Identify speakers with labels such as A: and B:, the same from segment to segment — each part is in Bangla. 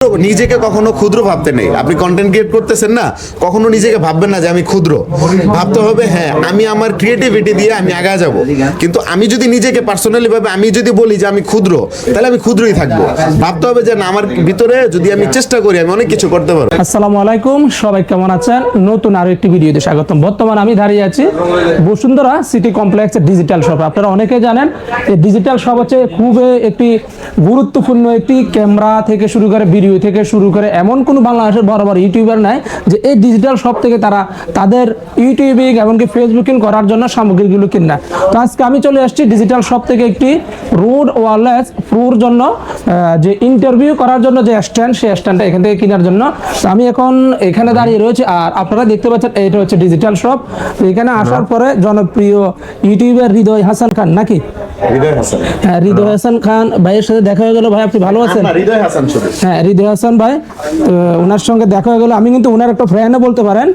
A: নিজেকে কখনো ক্ষুদ্র ভাবতে নেই। আপনি কন্টেন্ট ক্রিয়েট করতেছেন না, কখনো নিজেকে ভাববেন না যে আমি ক্ষুদ্র। ভাবতে হবে হ্যাঁ আমি আমার ক্রিয়েটিভিটি দিয়ে আমি আগায় যাব, কিন্তু আমি যদি নিজেকে পার্সোনালি ভাবে আমি যদি বলি যে আমি ক্ষুদ্র, তাহলে আমি ক্ষুদ্রই থাকবো। ভাবতে হবে যে না, আমার ভিতরে যদি আমি চেষ্টা করি আমি অনেক কিছু করতে পারবো।
B: আসসালামু আলাইকুম, সবাই কেমন আছেন? নতুন আরো একটি ভিডিওতে স্বাগতম। বর্তমানে আমি দাঁড়িয়ে আছি বসুন্ধরা সিটি কমপ্লেক্সের ডিজিটাল শপ। আপনারা অনেকে জানেন এই ডিজিটাল শপ হচ্ছে খুবই একটি গুরুত্বপূর্ণ একটি ক্যামেরা থেকে শুরু করে ভিডিও থেকে শুরু করে এমন কোনো বাংলাদেশের বড় বড় ইউটিউবার নাই যে এই ডিজিটাল শপ থেকে তারা তাদের ইউটিউবিং এমনকি ফেসবুকিং করার জন্য সামগ্রীগুলো কিনা। তো আজকে আমি চলে আসছি ডিজিটাল শপ থেকে একটি রোড ওয়্যারলেস প্রোর জন্য যে ইন্টারভিউ করার জন্য যে স্ট্যান্ড, সেই স্ট্যান্ডটা এখান থেকে কেনার জন্য। তো আমি এখন এখানে দাঁড়িয়ে রয়েছি আর আপনারা দেখতে পাচ্ছেন এটা হচ্ছে ডিজিটাল শপ। তো এখানে আসার পরে জনপ্রিয় ইউটিউবার হৃদয় হাসান খান নাকি হ্যাঁ, হৃদয় হাসান খান ভাইয়ের সাথে দেখা হয়ে গেল। ভাই আপনি ভালো আছেন? হ্যাঁ, হৃদয় হাসান ভাই, তো ওনার সঙ্গে দেখা হয়ে গেল। আমি কিন্তু ওনার একটা ফ্রেন্ড বলতে পারেন।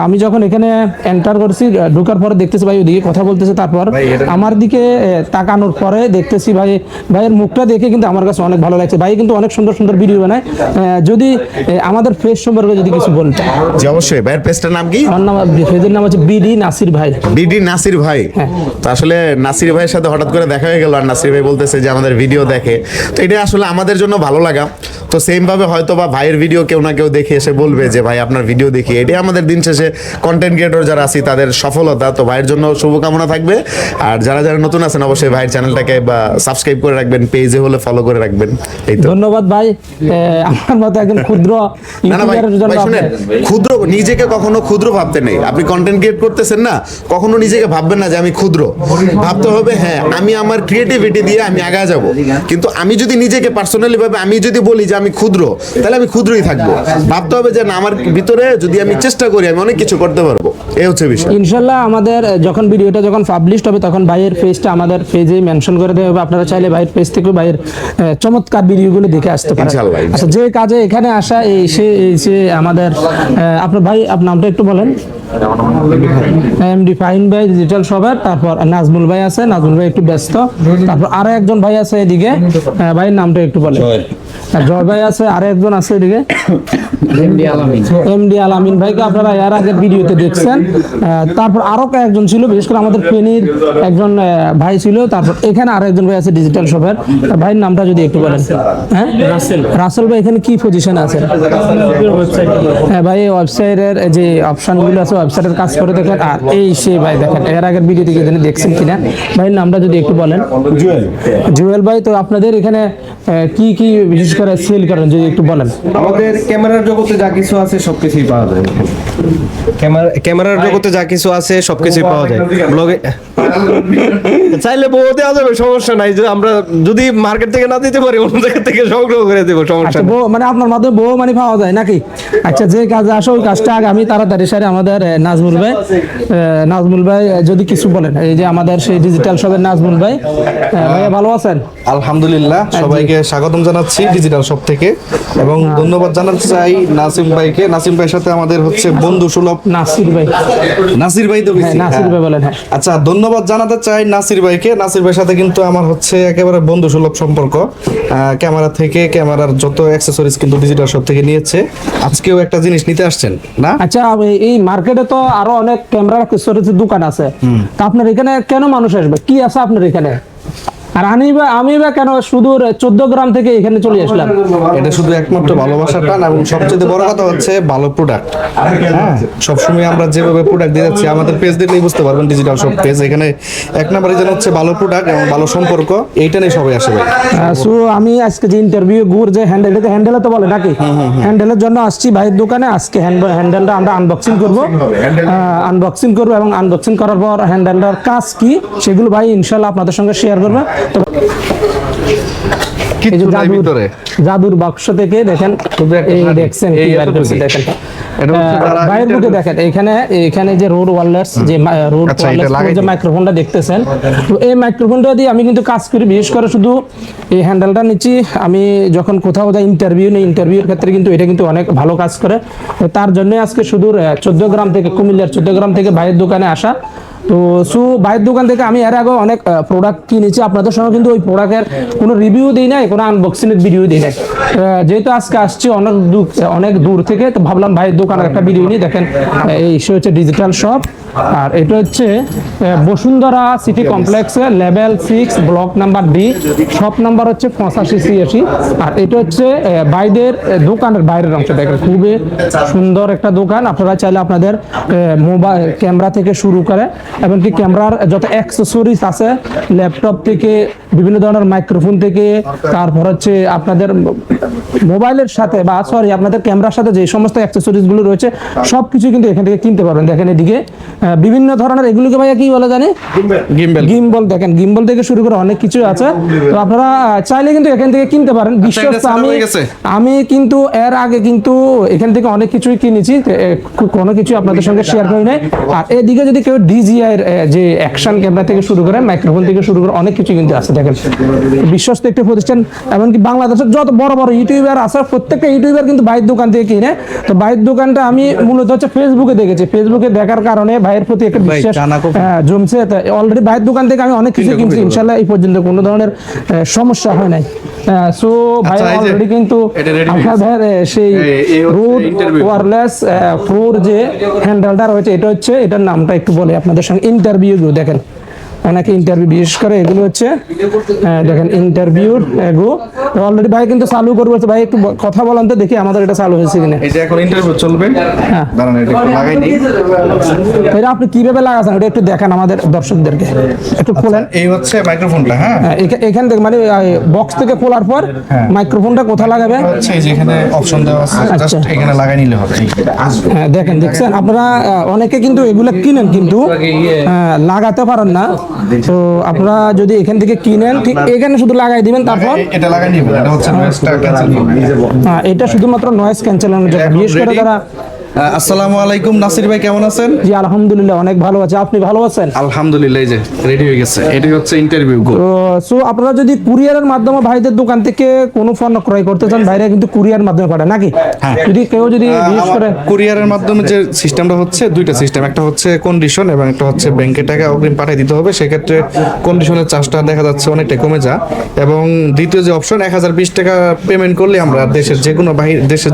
B: আমি যখন এখানে এন্টার করছি, ঢোকার পরে দেখতেছি ভাই ওদিকে কথা বলতেছে, তারপর আমার দিকে তাকানোর পরে দেখতেছি ভাইয়ের মুখটা দেখে কিন্তু আমার কাছে অনেক ভালো লাগছে। ভাই কিন্তু অনেক সুন্দর সুন্দর ভিডিও বানায়। যদি আমাদের ফেস সম্পর্কে যদি কিছু বলতে।
A: জি অবশ্যই। ভাইয়ের পেজটার নাম কি?
B: আমার নাম, ফেজের নাম হচ্ছে বিডি নাসির ভাই।
A: বিডি নাসির ভাই। তো আসলে নাসির ভাইয়ের সাথে হঠাৎ করে দেখা হয়ে গেল, আর নাসির ভাই বলতেছে যে আমাদের ভিডিও দেখে। তো এটা আসলে আমাদের জন্য ভালো লাগা। তো সেম ভাবে হয়তো বা ভাইয়ের ভিডিও কেউ না কেউ দেখে এসে বলবে যে ভাই আপনার ভিডিও দেখি। এটাই আমাদের দিন শেষে কন্টেন্ট ক্রিয়েটর যারা আছি তাদের সফলতা। তো ভাইয়ের জন্য শুভকামনা থাকবে। আর যারা যারা নতুন আছেন অবশ্যই ভাইয়ের চ্যানেলটাকে বা সাবস্ক্রাইব করে রাখবেন, পেজে হলে ফলো করে রাখবেন। এই তো
B: ধন্যবাদ ভাই। আমার মতো একজন ক্ষুদ্র
A: না না ভাই,
B: ইউটিউবারের জন্য
A: শুনেন, ক্ষুদ্র নিজেকে কখনো ক্ষুদ্র ভাবতে নেই। আপনি কন্টেন্ট ক্রিয়েট করতেছেন না, কখনো নিজেকে ভাববেন না যে আমি ক্ষুদ্র। ভাবতে হবে হ্যাঁ আমি আমার ক্রিয়েটিভিটি দিয়ে আমি আগায় যাব, কিন্তু আমি যদি নিজেকে পার্সোনালি ভাবে আমি যদি বলি যে আমি ক্ষুদ্র, তাহলে আমি ক্ষুদ্রই থাকবো। ভাবতে হবে যে না, আমার ভিতরে যদি আমি চেষ্টা করি আমি অনেক কিছু করতে পারবো। এই হচ্ছে বিষয়।
B: ইনশাল্লাহ আমাদের যখন ভিডিওটা যখন পাবলিশড হবে তখন ভাইয়ের পেজটা আমাদের পেজে মেনশন করে দেওয়া হবে। আপনারা চাইলে ভাইয়ের পেজ থেকে ভাইয়ের চমৎকার ভিডিওগুলো দেখে আসতে পারেন। আচ্ছা, যে কাজে এখানে আসা এই সে আমাদের আপনার ভাই, আপনার নামটা একটু বলেন। এমডি ফাহিম ভাই ডিজিটাল শপের। তারপর নাজমুল ভাই আছে, নাজমুল ভাই একটু ব্যস্ত। তারপর আরো একজন ভাই আছে এদিকে, ভাইয়ের নামটা একটু বলেন। জয় ভাই আছে, আরো একজন আছে এদিকে এমডি আলামিন ভাইকে আপনারা এর আগের ভিডিওতে দেখছেন। তারপর আরো কয়েকজন ছিল, বিশেষ করে আমাদের ফেনীর একজন ভাই ছিল। তারপর এখানে আরো একজন ভাই আছে ডিজিটাল শপের। ভাইয়ের নামটা যদি একটু বলেন। হ্যাঁ, রাসেল ভাই এখানে কি পজিশনে আছেন? হ্যাঁ ভাই, ওয়েবসাইটের যে অপশনগুলো আছে ওয়েবসাইটের কাজ করে দেখেন। আর এই সেই ভাই দেখেন এর আগের ভিডিও থেকে দেখছেন কিনা, ভাইয়ের নামটা যদি একটু বলেন। জুয়েল ভাই, তো আপনাদের এখানে কি কি বিশেষ করে সেল করেন যদি একটু বলেন।
C: আমাদের ক্যামেরার জগতে যা কিছু আছে সবকিছুই পাওয়া যায়। ক্যামেরার জগতে যা কিছু আছে সবকিছুই পাওয়া যায়। ব্লগে চাইলে বউ দেওয়া যাবে, সমস্যা নাই। যে আমরা যদি মার্কেট থেকে না দিতে পারি অন্য জায়গা থেকে সংগ্রহ করে দেবো, সমস্যা নেই।
B: বউ মানে আপনার মাধ্যমে বউ মানে পাওয়া যায় নাকি? আচ্ছা, যে কাজে আসো ওই কাজটা আগে আমি তাড়াতাড়ি সারি। আমাদের নাজমুল ভাই যদি কিছু বলেন, এই যে আমাদের সেই ডিজিটাল শপের নাজমুল ভাই। ভাইয়া ভালো আছেন?
C: আলহামদুলিল্লাহ, সবাইকে স্বাগতম জানাচ্ছি ডিজিটাল শপ থেকে এবং ধন্যবাদ জানাতে চাই নাসিম ভাইকে। নাসিম ভাইয়ের সাথে আমাদের হচ্ছে বন্ধু সুলভ।
B: নাসির ভাই
C: তো
B: নাসির ভাই বলেন। হ্যাঁ,
C: আচ্ছা, ধন্যবাদ জানাতে চাই নাসির ভাইকে। নাসির ভাইয়ের সাথে কিন্তু আমার হচ্ছে একেবারে বন্ধু সুলভ সম্পর্ক। ক্যামেরা থেকে ক্যামেরার যত অ্যাকসেসরিজ কিন্তু ডিজিটাল শপ থেকে নিয়েছে। আজকেও একটা জিনিস নিতে আসছেন না?
B: আচ্ছা, এই মার্কেটে তো আরো অনেক ক্যামেরা অ্যাকসেসরিজের দোকান আছে, তা আপনার এখানে কেন মানুষ আসবে? কি আছে আপনার এখানে? আর আমি বা কেন সুদূর 14 গ্রাম থেকে এখানে চলে আসলাম?
C: এটা শুধু একমাত্র ভালোবাসার টান এবং সবচেয়ে বড় কথা হচ্ছে ভালো প্রোডাক্ট। হ্যাঁ, সবসময় আমরা যেভাবে প্রোডাক্ট দিয়ে যাচ্ছি, আমাদের পেজ দেখলেই বুঝতে পারবেন ডিজিটাল শপ পেজ। এখানে এক নম্বরে যেন হচ্ছে ভালো প্রোডাক্ট এবং ভালো সম্পর্ক, এইটা নিয়ে সবাই আসবে।
B: সো আমি আজকে যে ইন্টারভিউ গুড় যে হ্যান্ডেল তো বলে নাকি, হ্যান্ডেলের জন্য আসছি ভাইয়ের দোকানে। আজকে হ্যান্ডেলটা আমরা আনবক্সিং করব এবং আনবক্সিং করার পর হ্যান্ডেলটার কাজ কি সেগুলো ভাই ইনশাআল্লাহ আপনাদের সঙ্গে শেয়ার করবে। জাদুর বাক্স থেকে দেখেন, দেখছেন কি বের করছে দেখেন। বাইরের মুখে দেখেন এখানে যে রোড ওয়্যারলেস যে মাইক্রোফোনটা দেখতেছেন, তো এই মাইক্রোফোনটা দিয়ে আমি কিন্তু কাজ করি। বিশেষ করে শুধু এই হ্যান্ডেলটা নিচ্ছি, আমি যখন কোথাও যাই ইন্টারভিউর ক্ষেত্রে কিন্তু এটা কিন্তু অনেক ভালো কাজ করে। তার জন্য আজকে সুদূর 14 গ্রাম থেকে, কুমিল্লার 14 গ্রাম থেকে ভাইয়ের দোকানে আসা। তো ভাইয়ের দোকান থেকে আমি এর আগে অনেক প্রোডাক্ট কিনেছি, আপনাদের সঙ্গে কিন্তু ওই প্রোডাক্টের কোনো রিভিউ দিই নাই, কোনো আনবক্সিং এর ভিডিও দিই নাই। যেহেতু আজকে আসছি অনেক দূর থেকে, তো ভাবলাম ভাইয়ের দোকানের একটা ভিডিও নিয়ে দেখেন। এই সে হচ্ছে ডিজিটাল শপ, আর এটা হচ্ছে বসুন্ধরা সিটি কমপ্লেক্সে level 6 block number D, shop number হচ্ছে 8586। আর এটা হচ্ছে ভাইদের দোকানের বাইরের অংশ, দেখেন খুবই সুন্দর একটা দোকান। আপনারা চাইলে আপনাদের মোবাইল ক্যামেরা থেকে শুরু করে এমনকি ক্যামেরার যত অ্যাক্সেসরিজ আছে, ল্যাপটপ থেকে বিভিন্ন ধরনের মাইক্রোফোন থেকে, তারপর হচ্ছে আপনাদের মোবাইলের সাথে বা সরি আপনাদের ক্যামেরার সাথে যে সমস্ত অ্যাক্সেসরিজ গুলো রয়েছে সব কিছু কিন্তু এখান থেকে কিনতে পারবেন। দেখেন এদিকে বিভিন্ন ধরনের, এগুলোকে ভাইয়া কি বলে জানি, গিম্বল। দেখেন গিম্বল থেকে শুরু করে অনেক কিছু আছে, তো আপনারা চাইলে কিন্তু এখান থেকে কিনতে পারেন। বিশ্বস্ত আমি কিন্তু এর আগে কিন্তু এখান থেকে অনেক কিছুই কিনেছি, কোনো কিছু আপনাদের সঙ্গে শেয়ার করি নাই। আর এদিকে যদি কেউ ডিজিআই যে অ্যাকশন ক্যামেরা থেকে শুরু করে মাইক্রোফোন থেকে শুরু করে অনেক কিছু কিন্তু আছে। দেখেন বিশ্বস্ত একটি প্রতিষ্ঠান, এমনকি বাংলাদেশের যত বড় বড় ইউটিউবার আছে প্রত্যেকটা ইউটিউবার কিন্তু ভাইয়ের দোকান থেকে কিনে। তো ভাইয়ের দোকানটা আমি মূলত হচ্ছে ফেসবুকে দেখেছি, ফেসবুকে দেখার কারণে ভাইয়ের প্রতি একটা বিশ্বাস জমছে। অলরেডি ভাইয়ের দোকান থেকে আমি অনেক কিছু কিনছি, ইনশাল্লাহ এই পর্যন্ত কোনো ধরনের সমস্যা হয় নাই। সো ভাই অলরেডি কিন্তু আপনার ভাইয়ের সেই রুট ওয়্যারলেস প্রোর যে হ্যান্ডেলটা রয়েছে, এটা হচ্ছে, এটার নামটা একটু বলে আপনাদের সঙ্গে, ইন্টারভিউ। দেখেন অনেকে ইন্টারভিউ বিশেষ করে এগুলো হচ্ছে দেখেন ইন্টারভিউ এগুলো অলরেডি ভাই কিন্তু চালু করবে। ভাই একটু কথা বলেন তো দেখি আমাদের এটা চালু হয়েছে কিনা।
D: এটা এখন ইন্টারভিউ চলবে,
B: হ্যাঁ
D: দাঁড়ান এটা একটু লাগাই নেই।
B: এটা আপনি কিভাবে লাগাছেন এটা একটু দেখান আমাদের দর্শকদেরকে, একটু খোলেন।
D: এই হচ্ছে মাইক্রোফোনটা, হ্যাঁ
B: এখান থেকে মানে বক্স থেকে খোলার পর মাইক্রোফোনটা কোথায় লাগাবে,
D: হচ্ছে এই যে এখানে অপশন দেওয়া আছে, জাস্ট এখানে লাগাই নিলে হবে।
B: হ্যাঁ দেখেন, দেখছেন আপনারা অনেকে কিন্তু এগুলো কিনেন কিন্তু লাগাতে পারেন না। তো আপনারা যদি এখান থেকে কিনেন, ঠিক এখানে শুধু লাগাই দিবেন, তারপর
D: এটা লাগাই নিবেন, এটা হচ্ছে নয়েজটা ক্যান্সেল করবে।
B: এটা শুধুমাত্র নয়েজ ক্যান্সেলের জন্য, বিশেষ করে যারা
D: আসসালামু আলাইকুম, নাসির ভাই কেমন আছেন?
B: জি আলহামদুলিল্লাহ অনেক ভালো আছে, আপনি ভালো আছেন?
D: আলহামদুলিল্লাহ, এই যে রেডি হয়ে গেছে, এটাই হচ্ছে ইন্টারভিউ গো।
B: সো আপনারা যদি কুরিয়ারের মাধ্যমে ভাইদের দোকান থেকে কোনো পণ্য ক্রয় করতে চান, ভাইরা কিন্তু কুরিয়ার মাধ্যমে পাঠায় নাকি? যদি কেউ যদি বিশেষ করে
D: কুরিয়ারের মাধ্যমে যে সিস্টেমটা হচ্ছে দুইটা সিস্টেম, একটা হচ্ছে কন্ডিশন এবং একটা হচ্ছে ব্যাংকে টাকা অগ্রিম পাঠিয়ে দিতে হবে। সেক্ষেত্রে কন্ডিশনের চার্জটা দেখা যাচ্ছে অনেকটা কমে যায়, এবং দ্বিতীয় যে অপশন 1020 টাকা পেমেন্ট করলে আমরা দেশের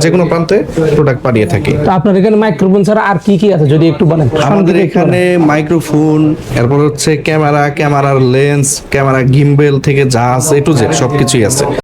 D: যে কোনো প্রান্তে প্রোডাক্ট পাঠিয়ে থাকি।
B: আপনার এখানে মাইক্রোফোন ছাড়া আর কি কি আছে যদি একটু বলেন?
D: আমাদের এখানে মাইক্রোফোন, এরপর হচ্ছে ক্যামেরার লেন্স, ক্যামেরা গিম্বেল থেকে যা আছে এ টু জেড সবকিছুই আছে।